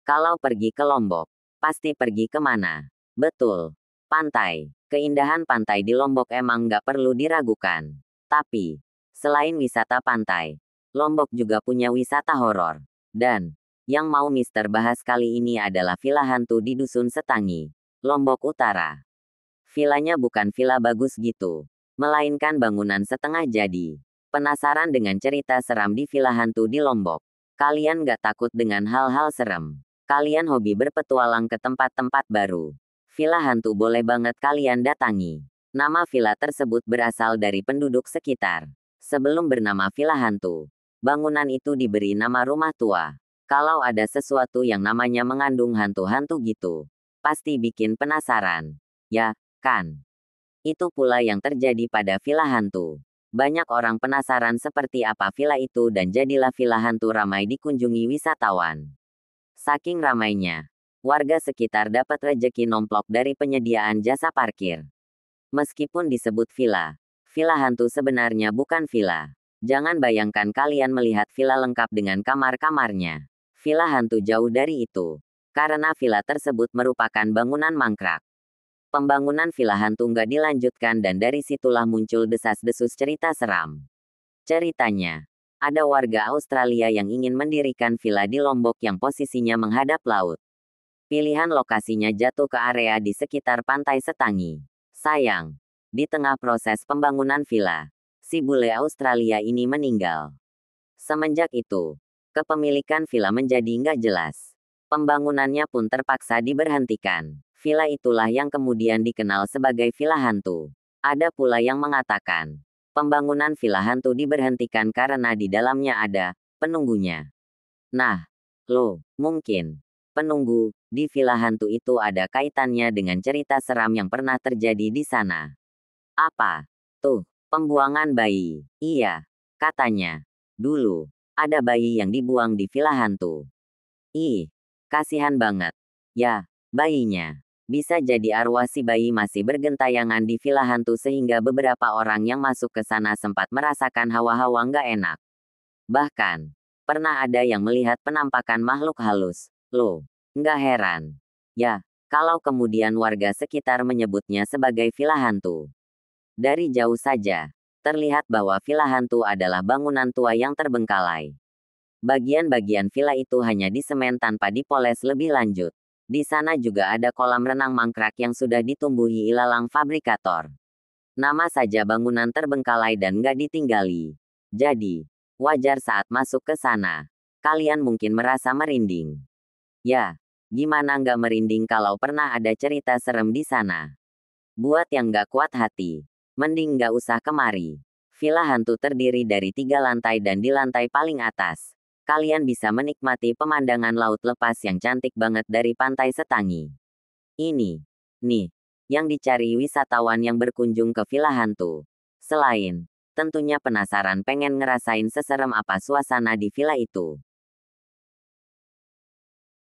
Kalau pergi ke Lombok, pasti pergi kemana? Betul, pantai. Keindahan pantai di Lombok emang nggak perlu diragukan. Tapi, selain wisata pantai, Lombok juga punya wisata horor. Dan, yang mau Mister bahas kali ini adalah villa hantu di Dusun Setangi, Lombok Utara. Villanya bukan villa bagus gitu, melainkan bangunan setengah jadi. Penasaran dengan cerita seram di villa hantu di Lombok? Kalian nggak takut dengan hal-hal serem? Kalian hobi berpetualang ke tempat-tempat baru? Villa hantu boleh banget kalian datangi. Nama villa tersebut berasal dari penduduk sekitar. Sebelum bernama villa hantu, bangunan itu diberi nama rumah tua. Kalau ada sesuatu yang namanya mengandung hantu-hantu gitu, pasti bikin penasaran. Ya, kan? Itu pula yang terjadi pada villa hantu. Banyak orang penasaran seperti apa villa itu dan jadilah villa hantu ramai dikunjungi wisatawan. Saking ramainya, warga sekitar dapat rejeki nomplok dari penyediaan jasa parkir. Meskipun disebut villa, villa hantu sebenarnya bukan villa. Jangan bayangkan kalian melihat villa lengkap dengan kamar-kamarnya. Villa hantu jauh dari itu. Karena villa tersebut merupakan bangunan mangkrak. Pembangunan villa hantu nggak dilanjutkan dan dari situlah muncul desas-desus cerita seram. Ceritanya, ada warga Australia yang ingin mendirikan villa di Lombok yang posisinya menghadap laut. Pilihan lokasinya jatuh ke area di sekitar pantai Setangi. Sayang, di tengah proses pembangunan villa, si bule Australia ini meninggal. Semenjak itu, kepemilikan villa menjadi nggak jelas. Pembangunannya pun terpaksa diberhentikan. Villa itulah yang kemudian dikenal sebagai villa hantu. Ada pula yang mengatakan, pembangunan villa hantu diberhentikan karena di dalamnya ada penunggunya. Nah, mungkin penunggu di villa hantu itu ada kaitannya dengan cerita seram yang pernah terjadi di sana. Apa? Tuh, pembuangan bayi. Iya, katanya. Dulu, ada bayi yang dibuang di villa hantu. Ih, kasihan banget. Ya, bayinya. Bisa jadi arwah si bayi masih bergentayangan di villa hantu sehingga beberapa orang yang masuk ke sana sempat merasakan hawa-hawa nggak enak. Bahkan, pernah ada yang melihat penampakan makhluk halus. Nggak heran. Ya, kalau kemudian warga sekitar menyebutnya sebagai villa hantu. Dari jauh saja, terlihat bahwa villa hantu adalah bangunan tua yang terbengkalai. Bagian-bagian villa itu hanya disemen tanpa dipoles lebih lanjut. Di sana juga ada kolam renang mangkrak yang sudah ditumbuhi ilalang fabrikator. Nama saja bangunan terbengkalai dan nggak ditinggali. Jadi, wajar saat masuk ke sana, kalian mungkin merasa merinding. Ya, gimana nggak merinding kalau pernah ada cerita serem di sana? Buat yang nggak kuat hati, mending nggak usah kemari. Villa hantu terdiri dari 3 lantai dan di lantai paling atas, kalian bisa menikmati pemandangan laut lepas yang cantik banget dari pantai Setangi. Ini, nih, yang dicari wisatawan yang berkunjung ke villa hantu. Selain, tentunya penasaran pengen ngerasain seserem apa suasana di villa itu.